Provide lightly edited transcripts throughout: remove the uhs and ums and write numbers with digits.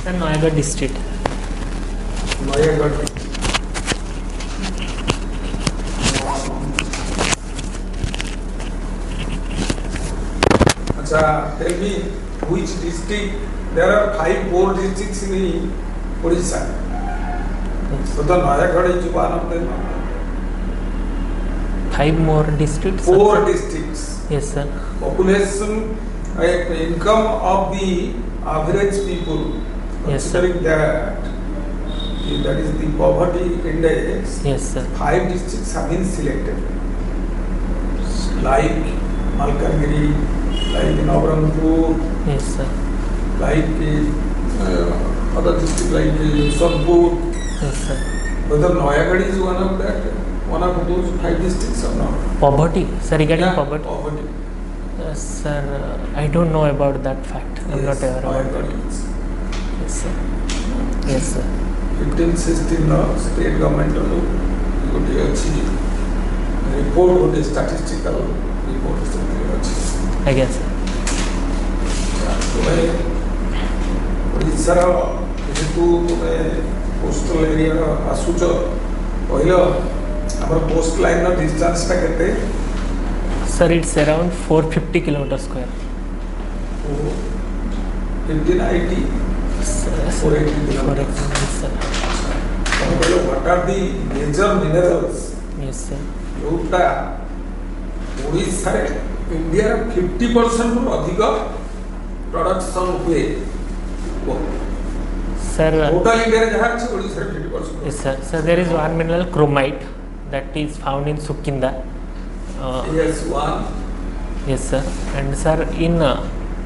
Sir, Noyagarh district. Noyagarh. Tell me which district? There are 4 districts in Odisha. Yes. So the Noyagarh is one of them. 5 more districts. 4 districts. Yes, sir. Population, income of the average people, Yes, sir. considering that is the poverty index. Yes, sir. 5 districts have been selected, like Malkangiri, like Navranpur, Yes, sir. like other districts like Sonpur. Yes, sir. Whether Noyagarh is one of those 5 districts or not? Poverty, sir. Regarding Yeah, poverty, poverty. sir, I don't know about that fact. I'm not aware about that. Noyagarh is. Yes, sir. Yes, sir. 15-16 state government गोटे अच्छी report गोटे statistical report अच्छी Again, sir. तुम्हें ओडिशार जेहेतु तुम्हें coastal area आसुच कहल आम कोस्ट लाइन डिस्टेंस टा केते Sir, it's around 450 kilometer square. 1580 Sir, 480 correct. kilometers. Yes, sir. What are the major minerals Yes, sir. जोटा ओडिशा इंडिया 50% रु अधिक प्रोडक्शन हुए Sir, टोटल इंडिया जहाँ अच्छे Odisha 50%. yes, sir. Sir, there is one mineral chromite that is found in Sukinda. Yes, one. Yes, sir. And sir, in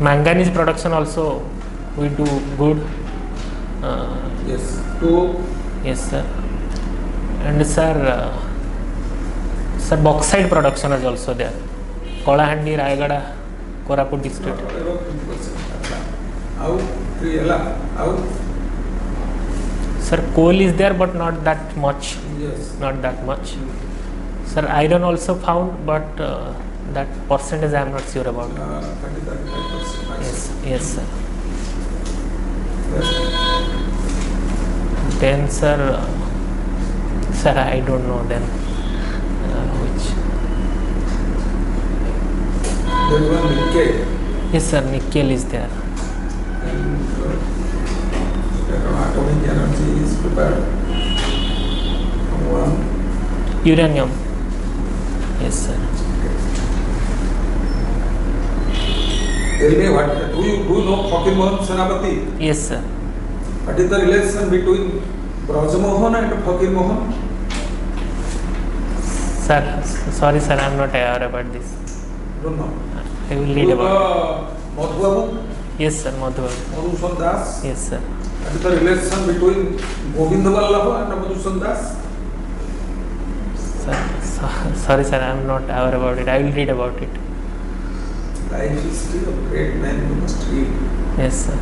manganese production also we do good. Yes, two. Yes, sir. And sir, sir, bauxite production is also there. Kolahandi, Rayagada, Koraput district. Out, three, out. Sir, coal is there, but not that much. Yes. Not that much. Sir, iron also found, but that percentage I am not sure about. 30-35%. Yes, yes, sir. Yes. Then, sir, sir, I don't know then which. There is one nickel. Yes, sir, nickel is there. And atomic energy is prepared. One. Uranium. Yes, sir. Tell me what do you know Fakir Mohan Senapati? Yes, sir. What is the relation between Braj Mohan and Fakir Mohan? Sir, sorry, sir, I am not aware about this. Don't know. I will read about Madhubabu, it. Yes, sir, Madhubabu. Madhusan Das. Yes, sir. What is the relation between Govinda Vallabha and Madhusan Das? Sir, sorry, sir, I am not aware about it. I will read about it. Life history of great men you must read. Yes, sir.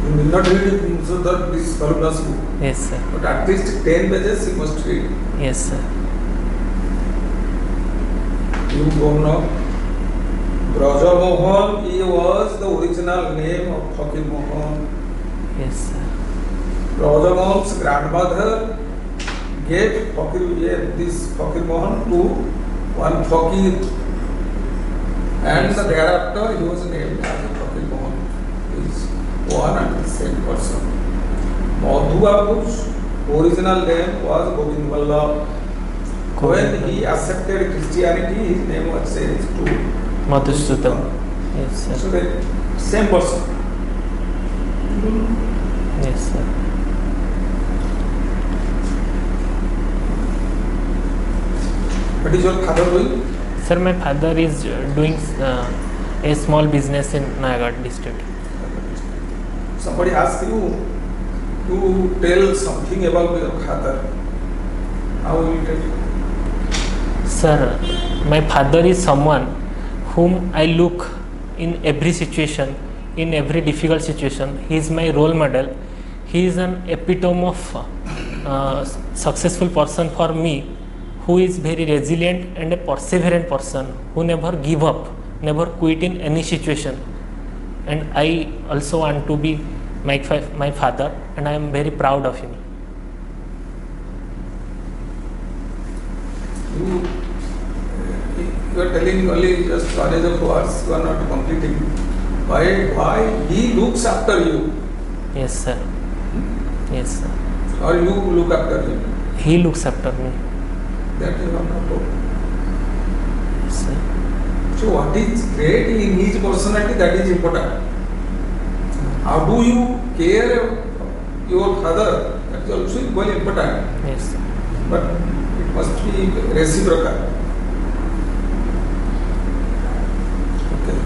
You will not read it in so that this voluminous book, Yes, sir. but at least 10 pages you must read. Yes, sir. You don't know. Braja Mohan, he was the original name of Fakir Mohan. Yes, sir. Braja Mohan's grandmother gave this Fakir Mohan to one Fakir, and thereafter he was named as Fakir Mohan. He is one and the same person. Madhu Babu's original name was Govind Vallabh. When he accepted Christianity, his name was changed to Madhusudan. Yes, So sir. the same person. Yes, sir. What is your father doing? Sir, my father is doing a small business in Noyagarh district. Somebody asked you to tell something about your father. How will you tell? Sir, my father is someone whom I look in every situation, in every difficult situation. He is my role model. He is an epitome of successful person for me, who is very resilient and a perseverant person, who never give up, never quit in any situation. And I also want to be my father, and I am very proud of him. You are telling only just knowledge of words, you are not completing. Why he looks after you, Yes, sir. Yes, sir. or you look after him? He looks after me. That you have not told. Yes, sir. So what is great in his personality, that is important. How do you care your father? That is also equally important. Yes, sir. But it must be reciprocal. Okay.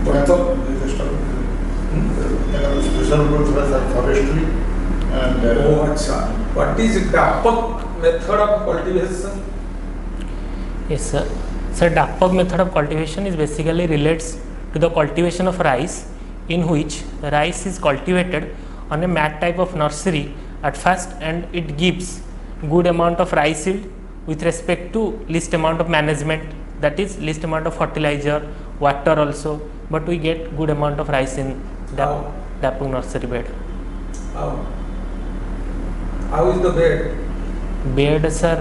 What the? Special rules for forestry and Oh, acha. What is Dapak method of cultivation? Yes, sir. Sir, Dapak method of cultivation is basically relates to the cultivation of rice, in which rice is cultivated on a mat type of nursery at first, and it gives good amount of rice yield with respect to least amount of management, that is least amount of fertilizer, water also, but we get good amount of rice in How? Dapak nursery bed. How? How is the bed? Bed, sir,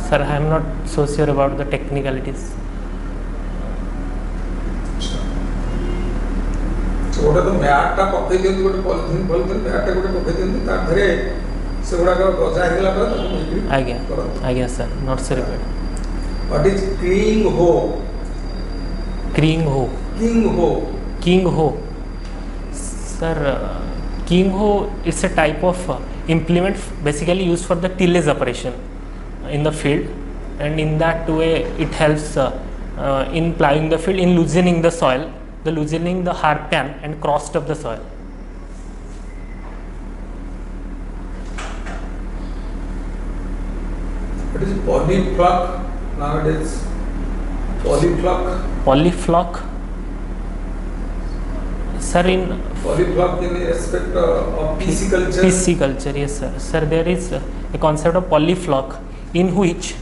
sir, I am not so sure about the technicalities. ଗୋଟେ ତ ମ୍ୟାଟ୍ଟା ପକେଇ ଦିଅନ୍ତି, ଗୋଟେ polythene ମ୍ୟାଟ୍ଟା ଗୋଟେ ପକେଇ ଦିଅନ୍ତି, ତା ଦେହରେ ସେଗୁଡ଼ାକ ଗଜା ହେଇଗଲା ପରେ ତାକୁ ବିକ୍ରି ଆଜ୍ଞା କରନ୍ତି। ଆଜ୍ଞା sir, nursery bed. What is king ho? King ho, King ho. king ho, sir, king ho is a type of implement basically used for the tillage operation in the field, and in that way it helps in plowing the field, in loosening the soil, the loosening the hard pan and crust of the soil. What is polyflock nowadays? Polyflock. Polyflock, sir, in Polyflock in aspect of pisciculture. pisciculture, yes sir. Sir, there is a concept of polyflock in which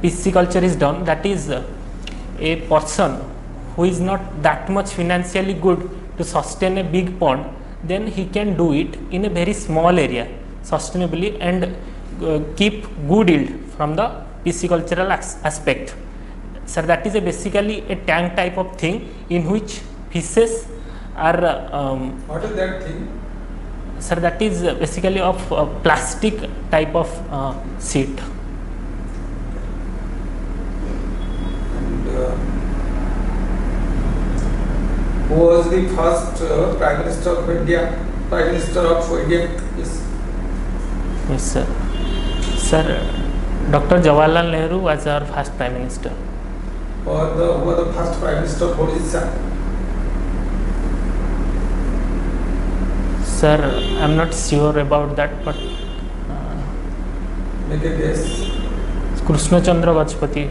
pisciculture is done, that is a person who is not that much financially good to sustain a big pond, then he can do it in a very small area sustainably and keep good yield from the piscicultural aspect. Sir, that is basically a tank type of thing in which fishes are What is that thing? sir, that is basically of plastic type of sheet. And who was the first Prime Minister of India? Prime Minister of India? Yes. Yes sir. Sir, Dr. Jawaharlal Nehru was our first Prime Minister. Or who was the first Prime Minister of Odisha? Sir, I am not sure about that, but Make a guess. Krishna Chandra Vajpati.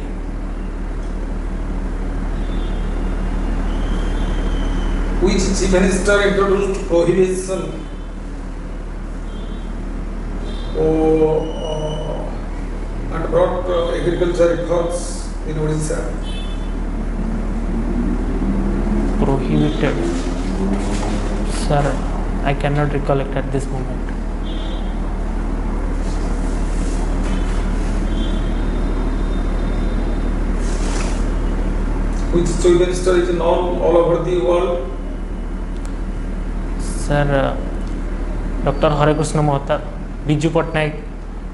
Which Chief Minister introduced prohibition and brought agriculture reforms in Odisha? Prohibited. Sir, I cannot recollect at this moment. Which Chief Minister is known all over the world? Sir, Dr. Hare Krishna Mohta, Biju Patnaik,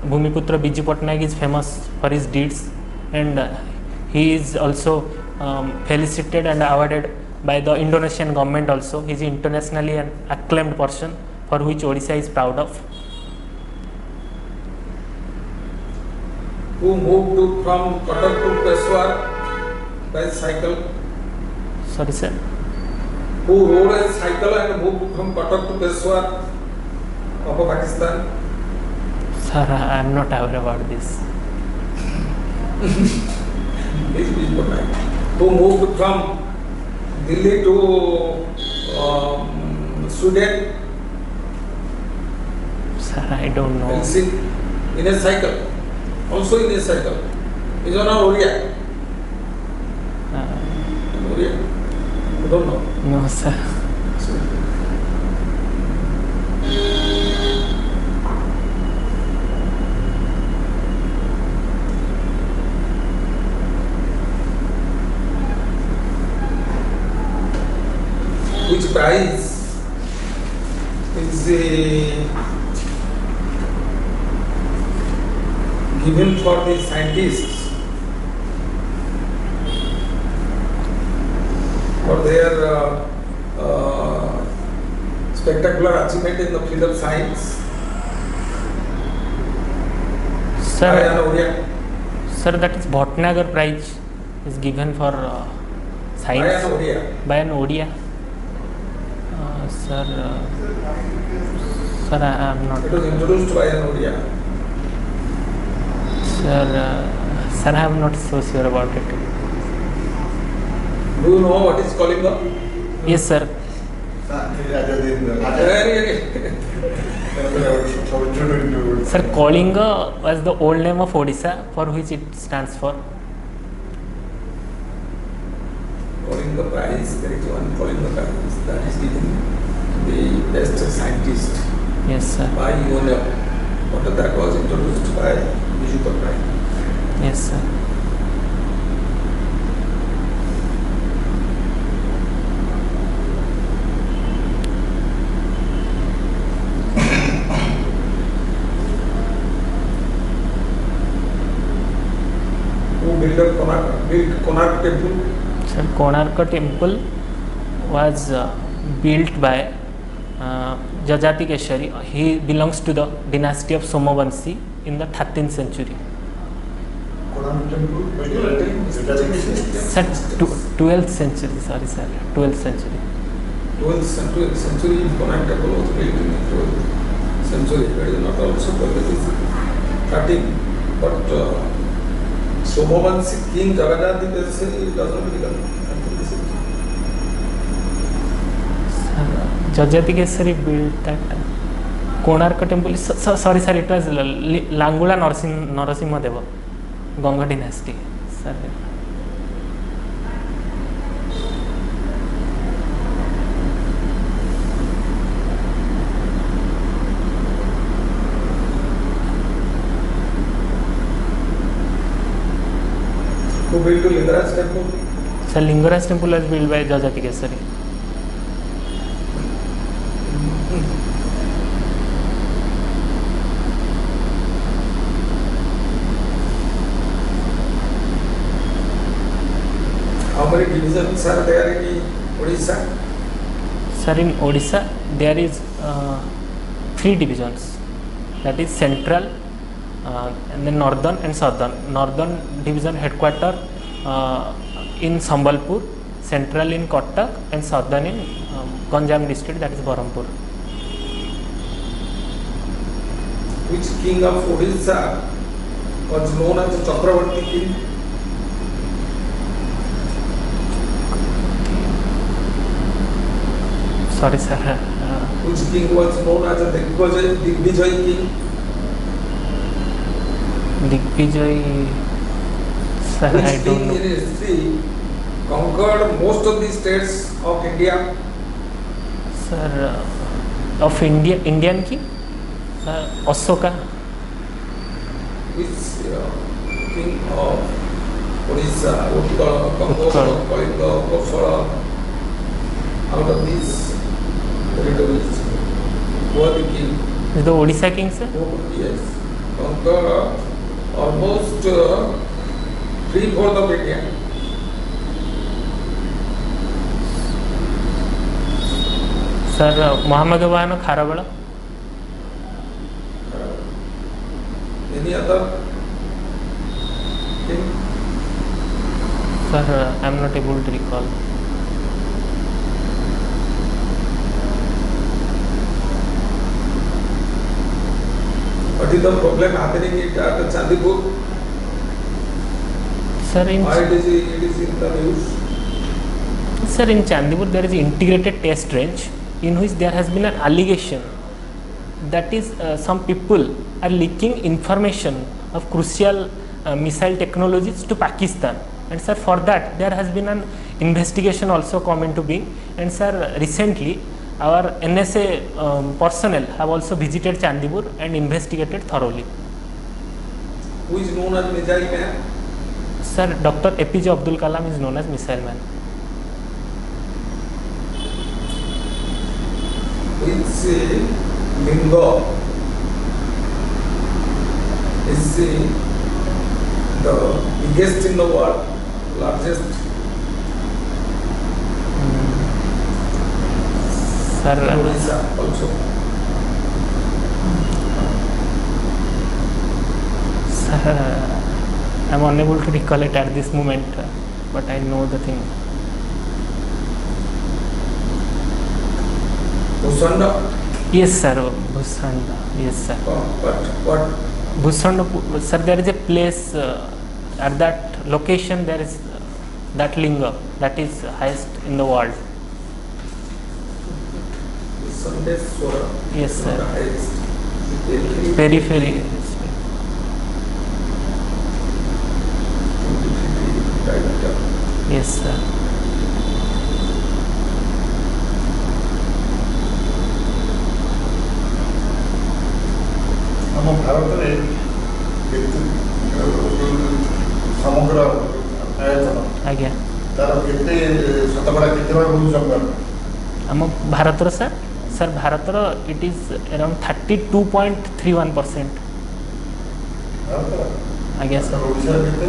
Bhumiputra Biju Patnaik is famous for his deeds, and he is also felicitated and awarded by the Indonesian government also. He is internationally an acclaimed person for which Odisha is proud of. Who moved from Cuttack to Peshawar by cycle? Sorry sir. Who rode a cycle and moved from Cuttack to Peshawar of Pakistan? Sir, I am not aware about this. Who moved from Delhi to Sudan? Sir, I don't know. Helsinki in a cycle. Also in a cycle. Is on our Oriya. Oriya. You don't know. No, sir. Which prize is given for the scientists for their spectacular achievement in the field of science? Sir, Aryan Odia. sir, that is Bhatnagar prize is given for science Aryan Odia. by an Odia. Sir, sir, I am not. It was introduced by an Odia. Sir, sir, I am not so sure about it. Do you know what is Kalinga? Yes, sir. Sir, Kalinga was the old name of Odisha, for which it stands for. Kalinga prize, there is one Kalinga prize that is given the best scientist Yes, sir. by UNEP. But that was introduced by Biju Patnaik. Yes, sir. Who built Konark temple? Sir, Konarka temple was built by Jajati Keshari. He belongs to the dynasty of Somavanshi in the 13th century. Sir, 12th century, sorry sir, 12th century. 12th century Konark temple was built in the 12th century. It is not also called it is 13, but Somavanshi king Jagajati Keshari does not belong. Jajati Keshari built that Konarka temple. Sorry sir, it was Langula Narasimha Deva, Ganga dynasty. Sir. Who built Lingaraj temple? Sir, Lingaraj temple was built by Jajati Keshari. How many divisions are there in Odisha? Sir, in Odisha there is 3 divisions. That is central, and then northern and southern. Northern division headquarter in Sambalpur, central in Cuttack, and southern in Ganjam district, that is Berhampur. Which king of Odisha was known as the Chakravarti king? Sorry sir. Which king was known as a Digvijay king? Digvijay, sir, Which I don't king in know. history conquered most of the states of India? Sir, of India, Indian king? Sir, Ashoka. Which king of Odisha, Utkala, Kanga, Kalinga, Kosala, out of these territories, who are the king? Is the Odisha king, sir? Yes, conquered almost 3/4 of India. Sir, Mahamagavana Kharavada. Any other king? Sir, I am not able to recall. What is the problem happening at Chandipur? Sir, Why it is in the news? Sir, in Chandipur there is integrated test range in which there has been an allegation that is some people are leaking information of crucial missile technologies to Pakistan, and sir, for that there has been an investigation also come into being. And sir, recently our NSA personnel have also visited Chandipur and investigated thoroughly. Who is known as Missile Man? Sir, Dr. APJ Abdul Kalam is known as Missile Man. Which lingo is the biggest in the world, largest? Sir, Odisha also. sir, I am unable to recall it at this moment, but I know the thing. Bhusanda? Yes, sir, Bhusanda. Yes, sir. What? Bhusanda, sir, there is a place at that location. There is that linga that is highest in the world. Sandeswara. Yes, sir. The highest. Very. Yes, sir. ଆମ ଭାରତରେ ସମଗ୍ର ଆୟତନ ଆଜ୍ଞା ତାର କେତେ ଶତକଡ଼ା କେତେ ଭାଗ ହଉଛି ଜଙ୍ଗଲ? ଆମ ଭାରତର ସାର୍ ଭାରତର ଇଟ୍ ଇଜ୍ around 32.31%. ଆଜ୍ଞା ସାର୍ ଓଡ଼ିଶାର କେତେ?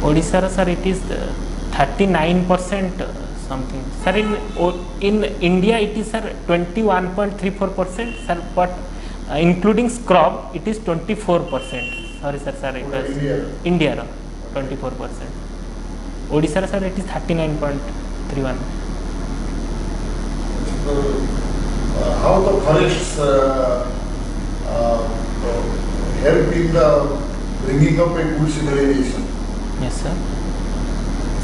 ଓଡ଼ିଶାର sir it is 39% something. Sir, in India it is sir 21.34%, sir, but including scrub it is 24%. Sorry sir, it was India 24%. Odisha sir it is 39.31. How the forests help in the bringing up a good civilization? Yes sir.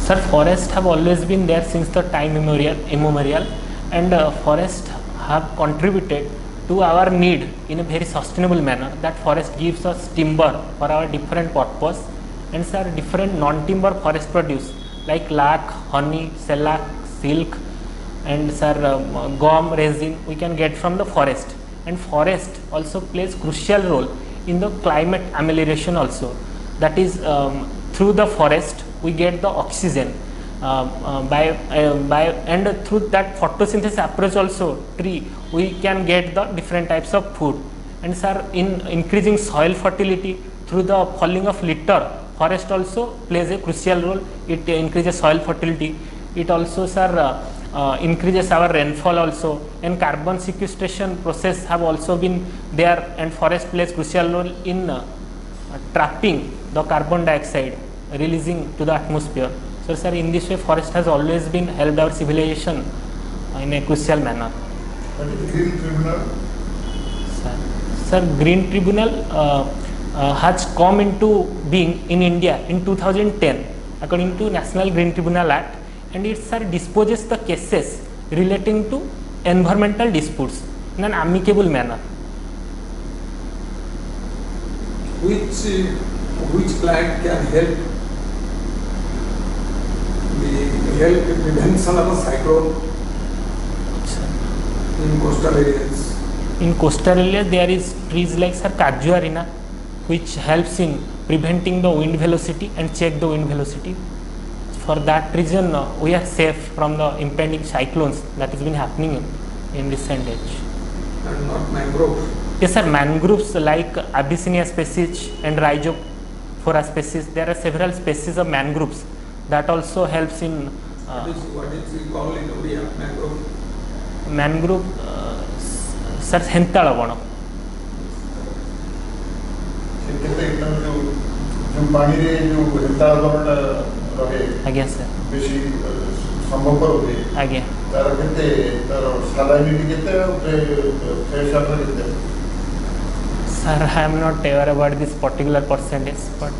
Sir, forests have always been there since the time immemorial, and forests have contributed to our need in a very sustainable manner. That forest gives us timber for our different purpose, and sir, different non-timber forest produce like lac, honey, shellac, silk, and sir, gum, resin we can get from the forest. And forest also plays crucial role in the climate amelioration also. That is, through the forest we get the oxygen, by and through that photosynthesis approach also tree we can get the different types of food. And sir, in increasing soil fertility through the falling of litter, forest also plays a crucial role. It increases soil fertility. It also sir increases our rainfall also, and carbon sequestration process have also been there, and forest plays crucial role in trapping the carbon dioxide releasing to the atmosphere. So sir, in this way forest has always been helped our civilization in a crucial manner. Green Tribunal? Sir, Green Tribunal has come into being in India in 2010 according to National Green Tribunal Act, and it sir disposes the cases relating to environmental disputes in an amicable manner. Which plant can help prevention of a cyclone in coastal areas? In coastal areas there is trees like sir Casuarina, which helps in preventing the wind velocity and check the wind velocity. For that reason we are safe from the impending cyclones that has been happening in recent age. And not mangrove? Yes sir, mangroves like Abyssinia species and Rhizophora species, there are several species of mangroves that also helps in what is it called in India? mangrove sir Hentala Vana. जो पानी रे जो हिलता रहे आज्ञा sir बेसी संभव होते आज्ञा तार केते तार सालाइनिटी केते फ्रेश वाटर केते? Sir, I am not aware about this particular percentage, but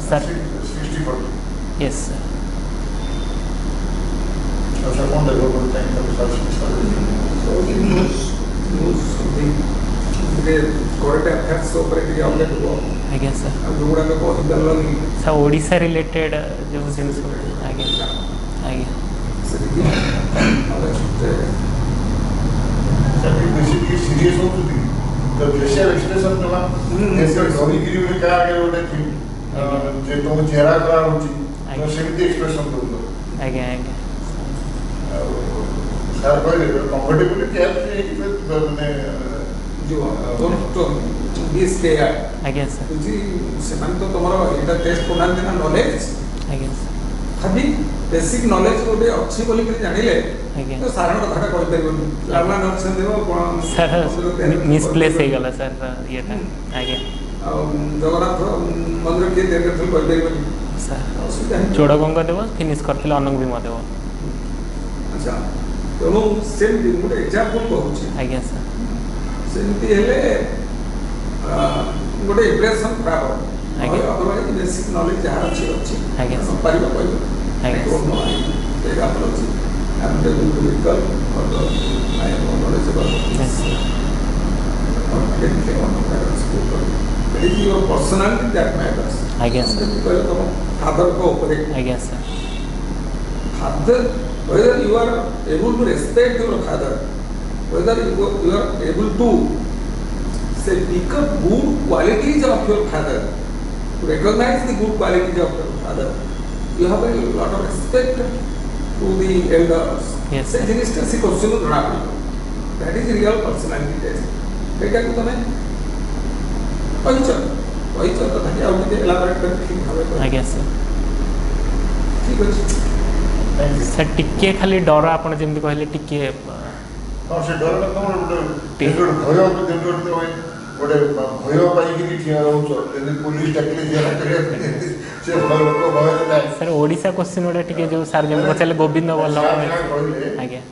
sir, 60%. yes sir. अच्छा कौन देखो बोलते हैं तब साल So news something the current affairs ଉପରେ ଟିକେ update हुआ आज्ञा सर. ଆଉ ଯୋଉଗୁଡାକ କହିପାରିଲନି सर ओडिशा रिलेटेड जो जिन आज्ञा ଆଜ୍ଞା ସେତିକି ନଲେଜ ସେଠି ବେଶୀ ଟିକେ ସିରିୟସ୍ ହେଉଛନ୍ତି ତ ଫେସିଆଲ ଏକ୍ସପ୍ରେସନ୍ ଦେବା ଧରିକିରି ଗୋଟେ କାହା ଆଗରେ ଗୋଟେ ଯେ ତୁମକୁ ଚେହେରା କରାହେଉଛି ତ ସେମିତି ଏକ୍ସପ୍ରେସନ୍ ଦେଉଛ। ଆଜ୍ଞା ଆଜ୍ଞା ଆଉ ସାର୍ କହିଲେ କମ୍ଫର୍ଟେବୁଲି କେୟାର ମାନେ ଆଜ୍ଞା ସାର୍ ବୁଝି ସେମାନେ ତ ତମର ଏଇଟା ଟେଷ୍ଟ କରୁନାହାନ୍ତି ନା ନଲେଜ ଆଜ୍ଞା ସାର୍ ଖାଲି ବେସିକ୍ ନଲେଜ ଗୋଟେ ଅଛି ବୋଲିକି ଜାଣିଲେ ଆଜ୍ଞା ତ ସାଧାରଣ କଥାଟା କହିପାରିବନି ଲାଭା ନଲେଜ ଦେବ ସାର୍ ମିସପ୍ଲେସ୍ ହେଇଗଲା ସାର୍ ଇଏଟା ଆଜ୍ଞା ଆଉ ଜଗନ୍ନାଥ ମନ୍ଦିର କିଏ ତିଆରି କରିଥିଲେ କହିପାରିବନି ସାର୍ ଅସୁବିଧା ହିଁ ଚୋଡ଼ଗଙ୍ଗ ଦେବ ଫିନିସ୍ କରିଥିଲେ ଅନଙ୍ଗ ଭୀମ ଦେବ ଆଚ୍ଛା ତେଣୁ ସେମିତି ଗୋଟେ ଏକ୍ଜାମ୍ପଲ୍ କହୁଛି ଆଜ୍ଞା ସାର୍ ସେମିତି ହେଲେ ଗୋଟେ ଇମ୍ପ୍ରେସନ୍ ଖରାପ ହେବ ଆଜ୍ଞା। ଅଦରୱାଇଜ୍ ବେସିକ୍ ନଲେଜ ଯାହା ଅଛି ଅଛି ଆଜ୍ଞା। ପାରିବ କହିବ ଆଜ୍ଞା। ଏକ୍ଜାମ୍ପଲ୍ ଅଛି ଆମେ vehicle knowledge Yes, sir. It is your personality that matters. ଆଜ୍ଞା ସାର୍ କହିଲେ ତମ ଫାଦରଙ୍କ ଉପରେ ଆଜ୍ଞା sir father, whether you are able to respect your father, whether you are able to say pick up good qualities of your father, to recognize the good qualities of your father, you have a lot of respect to the elders. Yes, ସେ sir. ଜିନିଷଟା ସେ question ଜଣା ପଡ଼ିବ that is real personality test ସେଇଟାକୁ ତମେ କହିଛ ତଥାପି ଆଉ ଟିକେ ଏଲାବୋରେଟ୍ କରି ଠିକ୍ ଭାବେ କହିବ। ଆଜ୍ଞା ସାର୍ ଠିକ୍ ଅଛି ସାର୍ ଟିକେ ଖାଲି ଡର ଆପଣ ଯେମିତି କହିଲେ ଟିକେ ହଁ ସେ ଡରଟା ତମର ଗୋଟେ ଭୟ ଗୋଟେ ଭୟ ପାଇକିରି ଠିଆ ରହୁଛ ଯଦି ପୋଲିସ ଡାକିଲେ ଠିଆ କରିବା ସେ ଲୋକ ଭୟରେ ନାହିଁ। ସାର୍ ଓଡ଼ିଶା କୋଶ୍ଚିନ୍ ଗୁଡ଼ା ଟିକେ ଯେଉଁ ସାର୍ ଯେମିତି ପଚାରିଲେ ଗୋବିନ୍ଦ ବଲ୍ଲଭ କହିଲେ ଆଜ୍ଞା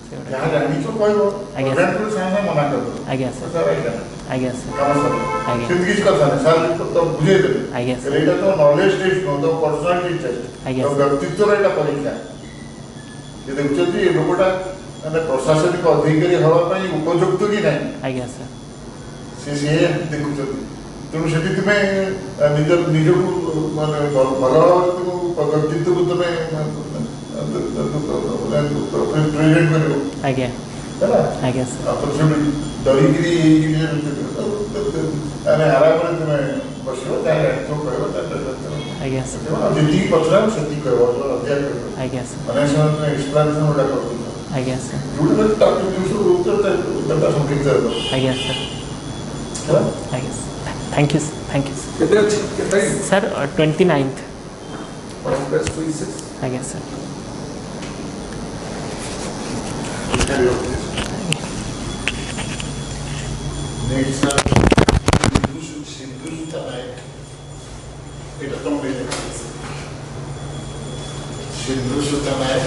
ସେଗୁଡ଼ା ଯାହା ଜାଣିଛ କହିବ ଆଜ୍ଞା। ସାଙ୍ଗେ ସାଙ୍ଗେ ମନା କରିବ ଆଜ୍ଞା ସାର୍ ଆଜ୍ଞା ସାର୍ କାମ ସରିଲା ଆଜ୍ଞା। ସେମିତି କିଛି କଥା ନାହିଁ ସାର୍ ତ ବୁଝେଇଦେବେ ଆଜ୍ଞା ହେଲେ ଏଇଟା ତ ନଲେଜ ଟେଷ୍ଟ ନୁହଁ ତ ପର୍ସନାଲିଟି ଟେଷ୍ଟ ଆଜ୍ଞା। ତ ବ୍ୟକ୍ତିତ୍ୱର ଏଇଟା ପରୀକ୍ଷା ସେ ଦେଖୁଛନ୍ତି ଏ ଲୋକଟା ମାନେ ପ୍ରଶାସନିକ ଅଧିକାରୀ ହେବା ପାଇଁ ଉପଯୁକ୍ତ କି ନାହିଁ ଆଜ୍ଞା ସାର୍ ସେ ଦେଖୁଛନ୍ତି ତେଣୁ ସେଥିପାଇଁ ନିଜକୁ ମାନେ ଭଲ ଭାବରେ ବ୍ୟକ୍ତିତ୍ୱକୁ ତମେ ପ୍ରେଜେଣ୍ଟ କରିବ ଆଜ୍ଞା ହେଲା ଆଜ୍ଞା ସାର୍ ଆପଣ ସେଠି ଡରିକିରି ମାନେ ଆରାମରେ ତୁମେ ବସିବ ଯାହା ଜାଣିଥିବ କହିବ ଆଜ୍ଞା ସାର୍ ଯେତିକି ପଚରାବ ସେତିକି କହିବ ଅଧିକା କହିବ ଆଜ୍ଞା ସାର୍ ଅନେକ ସମୟ ତୁମେ ଏକ୍ସପ୍ଲାନେସନ୍ ଗୁଡ଼ା କରୁଛ ଆଜ୍ଞା ସାର୍ ଯୋଉଟା ତାକୁ ଜିନିଷ ଉତ୍ତରଟା ସଂକ୍ଷିପ୍ତ ହେବ ଆଜ୍ଞା ସାର୍ ହେଲା ଆଜ୍ଞା ସାର୍ ଥ୍ୟାଙ୍କ ୟୁ ସାର୍ କେତେ ଅଛି କେତେ ସାର୍ 29th ବେଷ୍ଟ ୱିଶେସ୍ ଆଜ୍ଞା sir Next, Sindhusuta Naik. Sindhusuta Naik,